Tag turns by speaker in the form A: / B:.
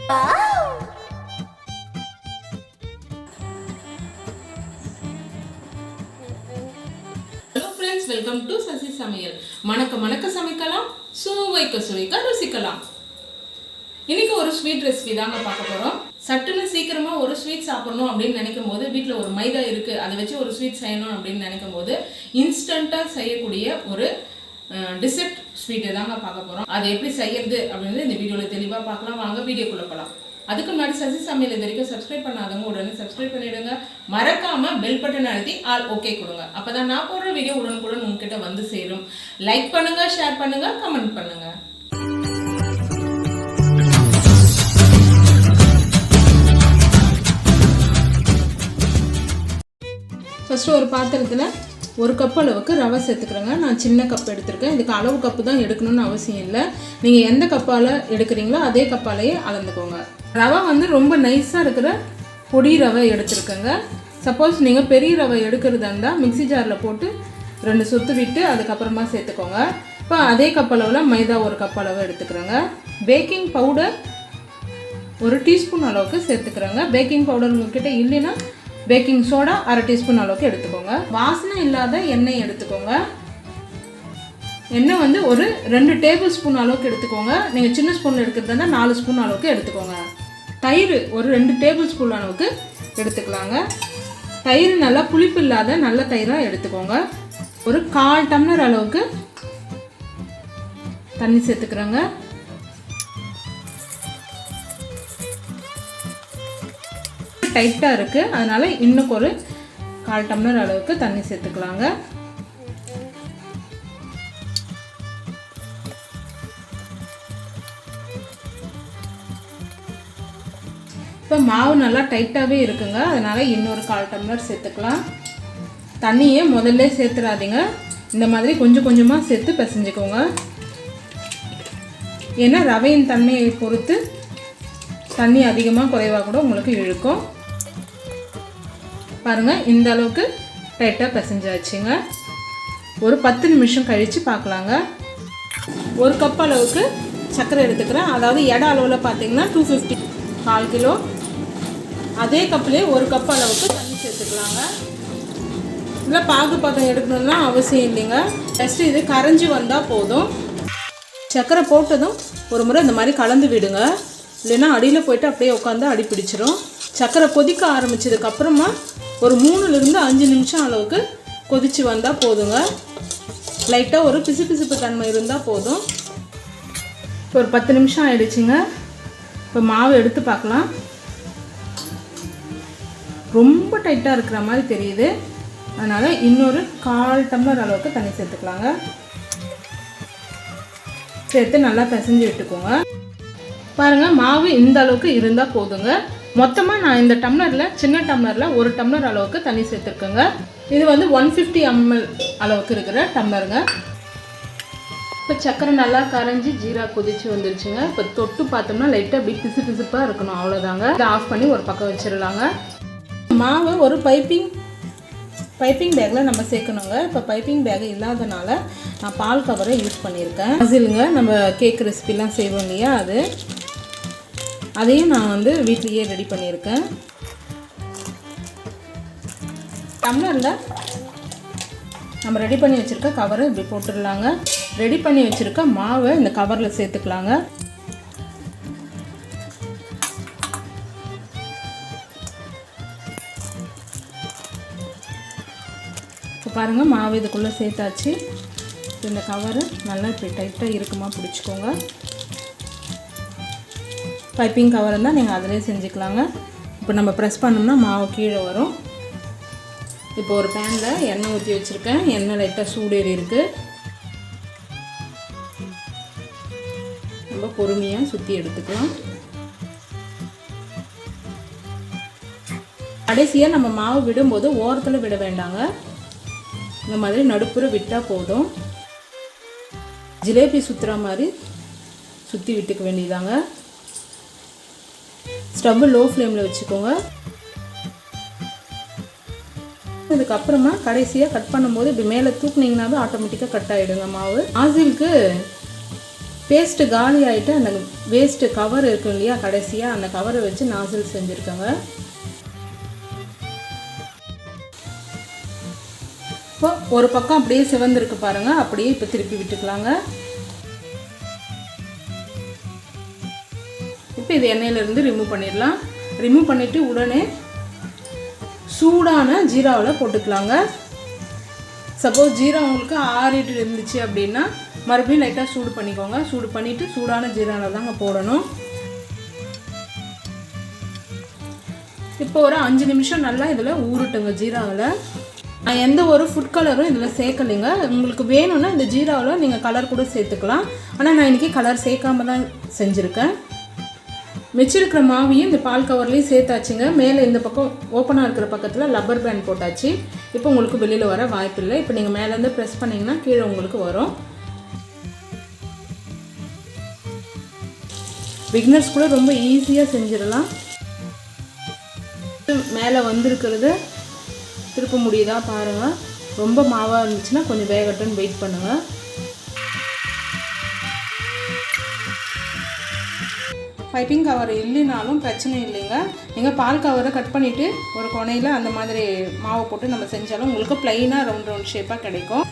A: Hello friends, welcome to Sasi Samayal. மணக்க மணக்க சமைக்கலாம், சுவைக்க சுவைக்க ருசிக்கலாம். இன்னைக்கு ஒரு ஸ்வீட் ரெசிபி தாங்க பார்க்க போறோம். சட்டுன்னு சீக்கிரமா ஒரு ஸ்வீட் சாப்பிடணும் அப்படின்னு நினைக்கும் போது, வீட்டில் ஒரு மைதா இருக்கு, அதை வச்சு ஒரு ஸ்வீட் செய்யணும் அப்படின்னு நினைக்கும் போது இன்ஸ்டண்டா செய்யக்கூடிய ஒரு டிசர்ட் ஸ்வீட் தாங்க பார்க்க போறோம். அதை எப்படி செய்யறது அப்படின்னு இந்த வீடியோல தெளிவா பார்க்கலாம். வாங்க வீடியோக்குள்ள போகலாம். அதுக்கு முன்னாடி சசி சமையல் இது வரைக்கும் சப்ஸ்கிரைப் பண்ணாதவங்க உடனே சப்ஸ்கிரைப் பண்ணிடுங்க. மறக்காம பெல் பட்டன் அழுத்தி ஆல் ஓகே கொடுங்க. அப்பதான் நான் போடுற வீடியோ உடனுக்குடன் உங்ககிட்ட வந்து சேரும். லைக் பண்ணுங்க, ஷேர் பண்ணுங்க, கமெண்ட் பண்ணுங்க. ஃபர்ஸ்ட் ஒரு பாத்திரத்தில் ஒரு கப் அளவுக்கு ரவை சேர்த்துக்கிறேங்க. நான் சின்ன கப் எடுத்திருக்கேன். இதுக்கு அளவு கப்பு தான் எடுக்கணும்னு அவசியம் இல்லை. நீங்கள் எந்த கப்பால் எடுக்கிறீங்களோ அதே கப்பாலேயே அளந்துக்கோங்க. ரவை வந்து ரொம்ப நைஸாக இருக்கிற பொடி ரவை எடுத்துருக்கேங்க. சப்போஸ் நீங்கள் பெரிய ரவை எடுக்கிறதா இருந்தால் மிக்சி ஜாரில் போட்டு 2 சொத்து விட்டு அதுக்கப்புறமா சேர்த்துக்கோங்க. இப்போ அதே கப் அளவில் மைதா ஒரு கப் அளவு எடுத்துக்கிறேங்க. பேக்கிங் பவுடர் 1 டீஸ்பூன் அளவுக்கு சேர்த்துக்கிறேங்க. பேக்கிங் பவுடர் உங்ககிட்ட இல்லைன்னா பேக்கிங் சோடா 1/2 டீஸ்பூன் அளவுக்கு எடுத்துக்கோங்க. வாசனை இல்லாத எண்ணெய் எடுத்துக்கோங்க. எண்ணெய் வந்து ஒரு 2 டேபிள் ஸ்பூன் அளவுக்கு எடுத்துக்கோங்க. நீங்கள் சின்ன ஸ்பூன் எடுக்கிறதா 4 ஸ்பூன் அளவுக்கு எடுத்துக்கோங்க. தயிர் ஒரு 2 டேபிள் ஸ்பூன் அளவுக்கு எடுத்துக்கலாங்க. தயிர் நல்லா புளிப்பு இல்லாத நல்ல தயிராக எடுத்துக்கோங்க. ஒரு 1/4 டம்ளர் அளவுக்கு தண்ணி சேர்த்துக்கிறோங்க. டைட்டாக இருக்குது, அதனால் இன்னும் ஒரு 1/4 டம்ளர் அளவுக்கு தண்ணி சேர்த்துக்கலாங்க. இப்போ மாவு நல்லா டைட்டாகவே இருக்குங்க, அதனால் இன்னொரு 1/4 டம்ளர் சேர்த்துக்கலாம். தண்ணியை முதல்ல சேர்த்துடாதீங்க, இந்த மாதிரி கொஞ்சம் கொஞ்சமாக சேர்த்து பிசைஞ்சுக்கோங்க. ஏன்னா ரவையின் தன்மையை பொறுத்து தண்ணி அதிகமாக குறைவாக கூட உங்களுக்கு இழுக்கும். பாருங்கள், இந்த அளவுக்கு டைட்டாக பிசைஞ்சாச்சுங்க. ஒரு 10 நிமிஷம் கழித்து பார்க்கலாங்க. ஒரு கப் அளவுக்கு சர்க்கரை எடுத்துக்கிறேன். அதாவது எடை அளவில் பார்த்தீங்கன்னா 250, 1/4 கிலோ. அதே கப்லேயே ஒரு கப் அளவுக்கு தண்ணி சேர்த்துக்கலாங்க. இல்லை பாகு பதம் எடுக்கணும்னா அவசியம் இல்லைங்க. ஜஸ்ட்டு இது கரைஞ்சி வந்தால் போதும். சர்க்கரை போட்டதும் ஒரு முறை இந்த மாதிரி கலந்து விடுங்க, இல்லைன்னா அடியில் போய்ட்டு அப்படியே உட்காந்து அடி பிடிச்சிரும். சர்க்கரை கொதிக்க ஆரம்பித்ததுக்கப்புறமா ஒரு 3லிருந்து 5 நிமிஷம் அளவுக்கு கொதித்து வந்தால் போதுங்க. லைட்டாக ஒரு பிசுபிசுப்பு தன்மை இருந்தால் போதும். இப்போ ஒரு 10 நிமிஷம் ஆயிடுச்சுங்க. இப்போ மாவு எடுத்து பார்க்கலாம். ரொம்ப டைட்டாக இருக்கிற மாதிரி தெரியுது, அதனால் இன்னொரு 1/4 டம்ளர் அளவுக்கு தண்ணி சேர்த்துக்கலாங்க. சேர்த்து நல்லா பிசைஞ்சு விட்டுக்கோங்க. பாருங்கள், மாவு இந்த அளவுக்கு இருந்தால் போதுங்க. மொத்தமாக நான் இந்த டம்ளரில், சின்ன டம்ளரில் 1 டம்ளர் அளவுக்கு தண்ணி சேர்த்துருக்கேங்க. இது வந்து 150 ml அளவுக்கு இருக்கிற டம்ளருங்க. இப்போ சக்கரை நல்லா கரைஞ்சி ஜீரா கொதிச்சு வந்துருச்சுங்க. இப்போ தொட்டு பார்த்தோம்னா லைட்டாக அப்படி பிசு பிசுப்பாக இருக்கணும், அவ்வளோதாங்க. இதை ஆஃப் பண்ணி ஒரு பக்கம் வச்சிடலாங்க. மாவு ஒரு பைப்பிங் பேக்கில் நம்ம சேர்க்கணுங்க. இப்போ பைப்பிங் பேக் இல்லாதனால நான் பால் கவரை யூஸ் பண்ணியிருக்கேன். அதுங்க நம்ம கேக் ரெசிபிலாம் செய்வோம் இல்லையா, அதையும் நான் வந்து வீட்லேயே ரெடி பண்ணியிருக்கேன். டம்ளரில் நம்ம ரெடி பண்ணி வச்சுருக்க கவரை இப்படி போட்டுடலாங்க. ரெடி பண்ணி வச்சுருக்க மாவை இந்த கவரில் சேர்த்துக்கலாங்க. இப்போ பாருங்கள், மாவு இதுக்குள்ளே சேர்த்தாச்சு. இந்த கவரு நல்லா இப்படி டைட்டாக இருக்குமா பிடிச்சிக்கோங்க. பைப்பிங் கவர் இருந்தால் நீங்கள் அதிலே செஞ்சுக்கலாங்க. இப்போ நம்ம ப்ரெஸ் பண்ணோம்னா மாவு கீழே வரும். இப்போ ஒரு பேனில் எண்ணெய் ஊற்றி வச்சுருக்கேன். எண்ணெய் லைட்டாக சூடேறி இருக்குது. நம்ம பொறுமையாக சுற்றி எடுத்துக்கலாம். கடைசியாக நம்ம மாவு விடும்போது ஓரத்தில் விட வேண்டாங்க, இந்த மாதிரி நடுப்புற விட்டால் போதும். ஜிலேபி சுற்றுற மாதிரி சுற்றி விட்டுக்க வேண்டியதாங்க. ஸ்டவ் லோ ஃப்ளேமில் வச்சுக்கோங்க. இதுக்கப்புறமா கடைசியாக கட் பண்ணும்போது இப்படி மேலே தூக்குனிங்கனாவே ஆட்டோமேட்டிக்காக கட் ஆகிடுங்க மாவு. ஆசிலுக்கு பேஸ்ட்டு காலி ஆகிட்டு அந்த வேஸ்ட்டு கவர் இருக்கும் இல்லையா, கடைசியாக அந்த கவரை வச்சு நாசில் செஞ்சுருக்கேங்க. இப்போ ஒரு பக்கம் அப்படியே சிவந்திருக்கு பாருங்கள், அப்படியே இப்போ திருப்பி விட்டுக்கலாங்க. இப்போ இது எண்ணெயிலேருந்து ரிமூவ் பண்ணிடலாம். ரிமூவ் பண்ணிவிட்டு உடனே சூடான ஜீராவில் போட்டுக்கலாங்க. சப்போஸ் ஜீரா உங்களுக்கு ஆறிட்டு இருந்துச்சு அப்படின்னா மறுபடியும் லைட்டாக சூடு பண்ணிக்கோங்க. சூடு பண்ணிவிட்டு சூடான ஜீராவில் தாங்க போடணும். இப்போ ஒரு 5 நிமிஷம் நல்லா இதில் ஊறட்டுங்க ஜீராவில். நான் எந்த ஒரு ஃபுட் கலரும் இதில் சேர்க்கலைங்க. உங்களுக்கு வேணும்னா இந்த ஜீராவில் நீங்கள் கலர் கூட சேர்த்துக்கலாம். ஆனால் நான் இன்றைக்கி கலர் சேர்க்காம தான் செஞ்சுருக்கேன். மிச்சிருக்கிற மாவையும் இந்த பால் கவர்லேயும் சேர்த்தாச்சுங்க. மேலே இந்த பக்கம் ஓப்பனாக இருக்கிற பக்கத்தில் லப்பர் பேண்ட் போட்டாச்சு. இப்போ உங்களுக்கு வெளியில் வர வாய்ப்பு இல்லை. இப்போ நீங்கள் மேலேருந்து ப்ரெஸ் பண்ணிங்கன்னா கீழே உங்களுக்கு வரும். பிகினர்ஸ் கூட ரொம்ப ஈஸியாக செஞ்சிடலாம். மேலே வந்திருக்கிறது திருப்ப முடியுதா பாருங்கள். ரொம்ப மாவாக இருந்துச்சுன்னா கொஞ்சம் வேகட்டுன்னு வெயிட் பண்ணுங்கள். பைப்பிங் கவர் இல்லைனாலும் பிரச்சனை இல்லைங்க. நீங்கள் பால் கவரை கட் பண்ணிவிட்டு ஒரு கொனையில் அந்த மாதிரி மாவை போட்டு நம்ம செஞ்சாலும் உங்களுக்கு ப்ளைனாக ரவுண்ட் ஷேப்பாக கிடைக்கும்.